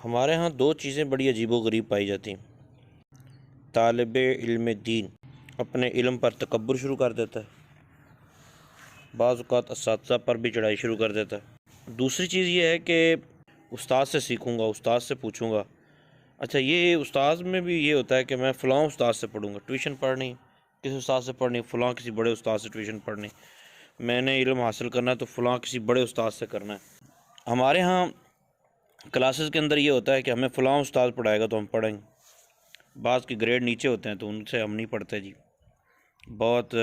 ہمارے ہاں دو چیزیں بڑی عجیب و غریب پائی جاتی ہیں۔ طالب علم دین اپنے علم پر تکبر شروع کر دیتا ہے، بعض اوقات اساتذہ پر بھی چڑھائی شروع کر دیتا ہے۔ دوسری چیز یہ ہے کہ استاد سے سیکھوں گا، استاد سے پوچھوں گا، اچھا یہ استاد میں بھی یہ ہوتا ہے کہ میں فلاں استاد سے پڑھوں گا، ٹیوشن پڑھنی کسی استاد سے پڑھنی، فلاں کسی بڑے استاد سے ٹیوشن پڑھنی، میں نے علم حاصل کرنا ہے تو فلاں کسی بڑے استاد سے کرنا ہے۔ ہمارے ہاں کلاسز کے اندر یہ ہوتا ہے کہ ہمیں فلاں استاد پڑھائے گا تو ہم پڑھیں گے، بعض کے گریڈ نیچے ہوتے ہیں تو ان سے ہم نہیں پڑھتے جی، بہت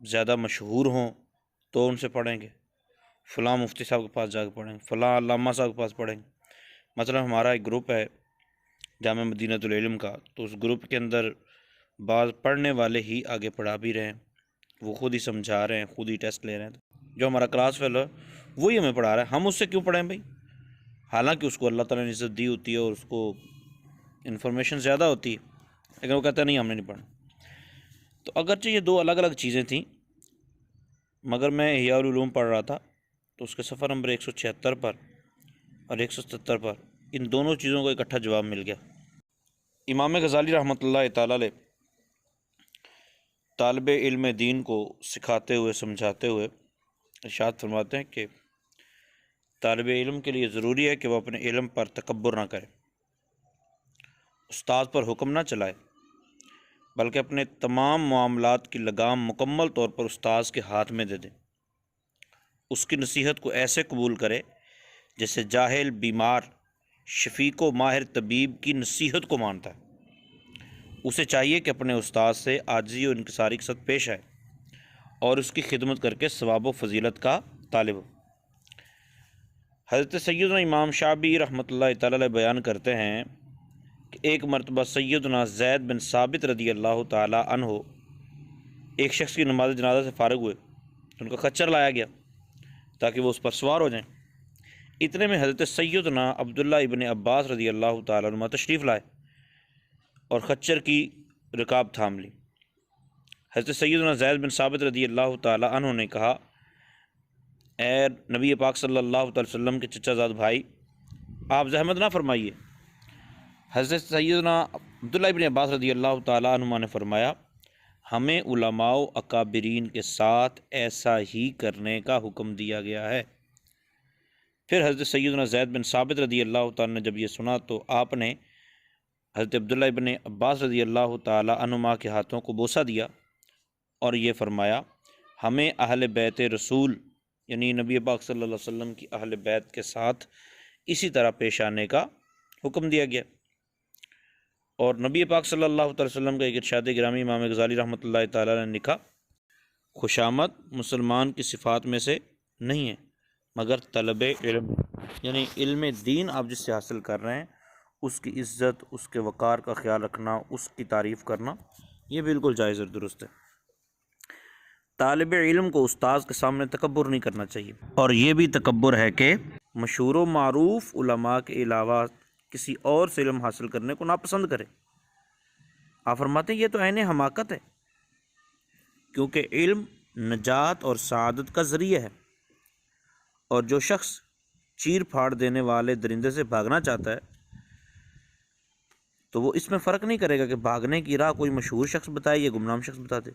زیادہ مشہور ہوں تو ان سے پڑھیں گے، فلاں مفتی صاحب کے پاس جا کے پڑھیں گے، فلاں علامہ صاحب کے پاس پڑھیں گے۔ مثلا ہمارا ایک گروپ ہے جامعہ مدینہ العلم کا، تو اس گروپ کے اندر بعض پڑھنے والے ہی آگے پڑھا بھی رہے ہیں، وہ خود ہی سمجھا رہے ہیں، خود ہی ٹیسٹ لے رہے ہیں، جو ہمارا کلاس فیلو ہے وہی ہمیں پڑھا رہا ہے، ہم اس سے کیوں پڑھیں بھائی؟ حالانکہ اس کو اللہ تعالیٰ نے عزت دی ہوتی ہے اور اس کو انفارمیشن زیادہ ہوتی ہے، لیکن وہ کہتا ہے نہیں ہم نے نہیں پڑھنا۔ تو اگرچہ یہ دو الگ الگ چیزیں تھیں، مگر میں احیاء العلوم پڑھ رہا تھا تو اس کے صفحہ نمبر 176 پر اور 177 پر ان دونوں چیزوں کو اکٹھا جواب مل گیا۔ امام غزالی رحمۃ اللہ تعالیٰ علیہ طالب علم دین کو سکھاتے ہوئے سمجھاتے ہوئے ارشاد فرماتے ہیں کہ طالب علم کے لیے ضروری ہے کہ وہ اپنے علم پر تکبر نہ کرے، استاد پر حکم نہ چلائے، بلکہ اپنے تمام معاملات کی لگام مکمل طور پر استاذ کے ہاتھ میں دے دے، اس کی نصیحت کو ایسے قبول کرے جیسے جاہل بیمار شفیق و ماہر طبیب کی نصیحت کو مانتا ہے۔ اسے چاہیے کہ اپنے استاد سے عاجزی و انکساری کے ساتھ پیش آئے اور اس کی خدمت کر کے ثواب و فضیلت کا طالب ہو۔ حضرت سیدنا امام شعبی رحمۃ اللہ تعالی علیہ بیان کرتے ہیں کہ ایک مرتبہ سیدنا زید بن ثابت رضی اللہ تعالی عنہ ایک شخص کی نماز جنازہ سے فارغ ہوئے، ان کا خچر لایا گیا تاکہ وہ اس پر سوار ہو جائیں۔ اتنے میں حضرت سیدنا عبداللہ ابن عباس رضی اللہ تعالیٰ عنہ تشریف لائے اور خچر کی رکاب تھام لی۔ حضرت سیدنا زید بن ثابت رضی اللہ تعالیٰ عنہ نے کہا، اے نبی پاک صلی اللہ علیہ وسلم کے چچا زاد بھائی، آپ زحمت نہ فرمائیے۔ حضرت سیدنا عبداللہ ابن عباس رضی اللہ تعالیٰ عنہ نے فرمایا، ہمیں علماء و اکابرین کے ساتھ ایسا ہی کرنے کا حکم دیا گیا ہے۔ پھر حضرت سیدنا زید بن ثابت رضی اللہ تعالیٰ نے جب یہ سنا تو آپ نے حضرت عبداللہ ابن عباس رضی اللہ تعالیٰ عنہما کے ہاتھوں کو بوسہ دیا اور یہ فرمایا، ہمیں اہل بیت رسول یعنی نبی پاک صلی اللہ علیہ وسلم کی اہل بیت کے ساتھ اسی طرح پیش آنے کا حکم دیا گیا۔ اور نبی پاک صلی اللہ علیہ وسلم کا ایک ارشاد گرامی امام غزالی رحمۃ اللہ تعالیٰ نے لکھا، خوشامد مسلمان کی صفات میں سے نہیں ہے مگر طلب علم، یعنی علم دین آپ جس سے حاصل کر رہے ہیں اس کی عزت، اس کے وقار کا خیال رکھنا، اس کی تعریف کرنا، یہ بالکل جائز اور درست ہے۔ طالب علم کو استاذ کے سامنے تکبر نہیں کرنا چاہیے، اور یہ بھی تکبر ہے کہ مشہور و معروف علماء کے علاوہ کسی اور سے علم حاصل کرنے کو ناپسند کرے۔ آپ فرماتے ہیں یہ تو عین حماقت ہے، کیونکہ علم نجات اور سعادت کا ذریعہ ہے، اور جو شخص چیر پھاڑ دینے والے درندے سے بھاگنا چاہتا ہے تو وہ اس میں فرق نہیں کرے گا کہ بھاگنے کی راہ کوئی مشہور شخص بتائے یا گمنام شخص بتا دے،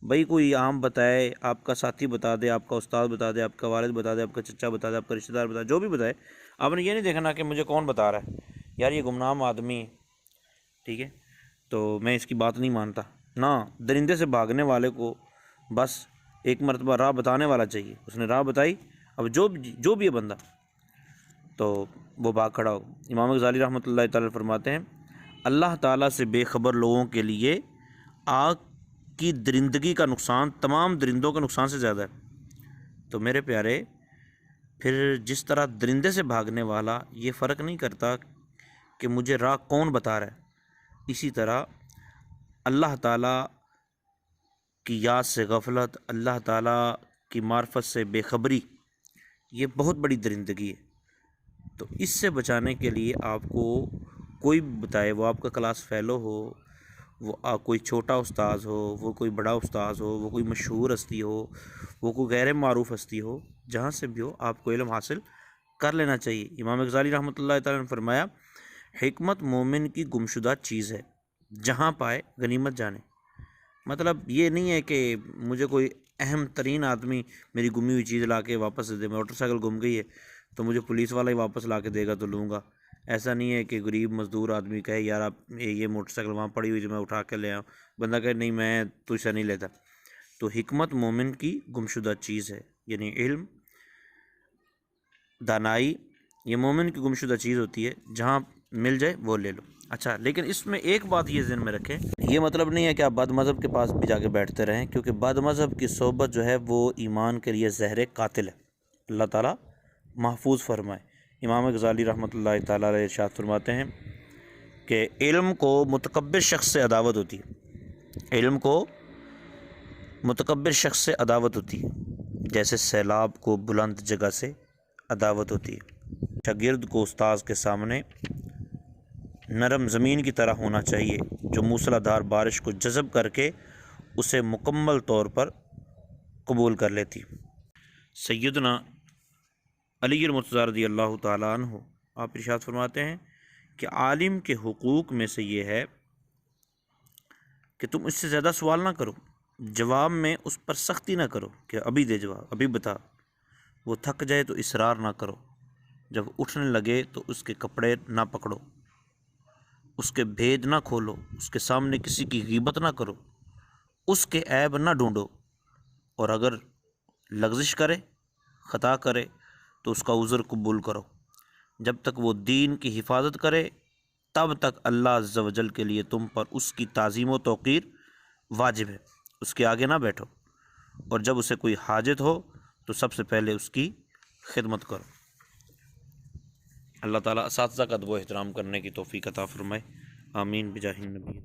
بھائی کوئی عام بتائے، آپ کا ساتھی بتا دے، آپ کا استاد بتا دے، آپ کا والد بتا دے، آپ کا چچا بتا دے، آپ کا رشتہ دار بتا دے، جو بھی بتائے، آپ نے یہ نہیں دیکھنا کہ مجھے کون بتا رہا ہے، یار یہ گمنام آدمی ہے، ٹھیک ہے تو میں اس کی بات نہیں مانتا۔ نہ، درندے سے بھاگنے والے کو بس ایک مرتبہ راہ بتانے والا چاہیے، اس نے راہ بتائی، اب جو بھی ہے بندہ تو وہ بھاگ کھڑا ہو۔ امام غزالی رحمۃ اللہ تعالیٰ فرماتے ہیں، اللہ تعالیٰ سے بے خبر لوگوں کے لیے آگ کی درندگی کا نقصان تمام درندوں کے نقصان سے زیادہ ہے۔ تو میرے پیارے، پھر جس طرح درندے سے بھاگنے والا یہ فرق نہیں کرتا کہ مجھے راہ کون بتا رہا ہے، اسی طرح اللہ تعالیٰ کی یاد سے غفلت، اللہ تعالیٰ کی معرفت سے بے خبری، یہ بہت بڑی درندگی ہے۔ تو اس سے بچانے کے لیے آپ کو کوئی بھی بتائے، وہ آپ کا کلاس فیلو ہو، وہ کوئی چھوٹا استاذ ہو، وہ کوئی بڑا استاذ ہو، وہ کوئی مشہور ہستی ہو، وہ کوئی غیر معروف ہستی ہو، جہاں سے بھی ہو آپ کو علم حاصل کر لینا چاہیے۔ امام غزالی رحمۃ اللہ تعالیٰ نے فرمایا حکمت مومن کی گمشدہ چیز ہے، جہاں پائے غنیمت جانے۔ مطلب یہ نہیں ہے کہ مجھے کوئی اہم ترین آدمی میری گمی ہوئی چیز لا کے واپس دے دے، موٹر سائیکل گم گئی ہے تو مجھے پولیس والا ہی واپس لا کے دے گا تو لوں گا۔ ایسا نہیں ہے کہ غریب مزدور آدمی کہے یار آپ یہ موٹر سائیکل وہاں پڑی ہوئی جو میں اٹھا کے لے آؤں، بندہ کہے نہیں میں تجھ سے نہیں لیتا۔ تو حکمت مومن کی گمشدہ چیز ہے، یعنی علم، دانائی، یہ مومن کی گمشدہ چیز ہوتی ہے، جہاں مل جائے وہ لے لو۔ اچھا، لیکن اس میں ایک بات یہ ذہن میں رکھیں، یہ مطلب نہیں ہے کہ آپ بد مذہب کے پاس بھی جا کے بیٹھتے رہیں، کیونکہ بد مذہب کی صحبت جو ہے وہ ایمان کے لیے زہر قاتل ہے، اللہ تعالیٰ محفوظ فرمائے۔ امام غزالی رحمۃ اللہ تعالیٰ علیہ ارشاد فرماتے ہیں کہ علم کو متکبر شخص سے عداوت ہوتی ہے، علم کو متکبر شخص سے عداوت ہوتی ہے، جیسے سیلاب کو بلند جگہ سے عداوت ہوتی ہے۔ شاگرد کو استاذ کے سامنے نرم زمین کی طرح ہونا چاہیے، جو موسلا دھار بارش کو جذب کر کے اسے مکمل طور پر قبول کر لیتی۔ سیدنا علی المرتضیٰ رضی اللہ تعالیٰ عنہ آپ ارشاد فرماتے ہیں کہ عالم کے حقوق میں سے یہ ہے کہ تم اس سے زیادہ سوال نہ کرو، جواب میں اس پر سختی نہ کرو کہ ابھی دے جواب، ابھی بتا۔ وہ تھک جائے تو اصرار نہ کرو، جب اٹھنے لگے تو اس کے کپڑے نہ پکڑو، اس کے بھید نہ کھولو، اس کے سامنے کسی کی غیبت نہ کرو، اس کے عیب نہ ڈھونڈو، اور اگر لغزش کرے، خطا کرے تو اس کا عذر قبول کرو۔ جب تک وہ دین کی حفاظت کرے تب تک اللہ عز و جل کے لیے تم پر اس کی تعظیم و توقیر واجب ہے، اس کے آگے نہ بیٹھو، اور جب اسے کوئی حاجت ہو تو سب سے پہلے اس کی خدمت کرو۔ اللہ تعالیٰ اساتذہ کا ادب و احترام کرنے کی توفیق عطا فرمائے، آمین بجاہ النبی۔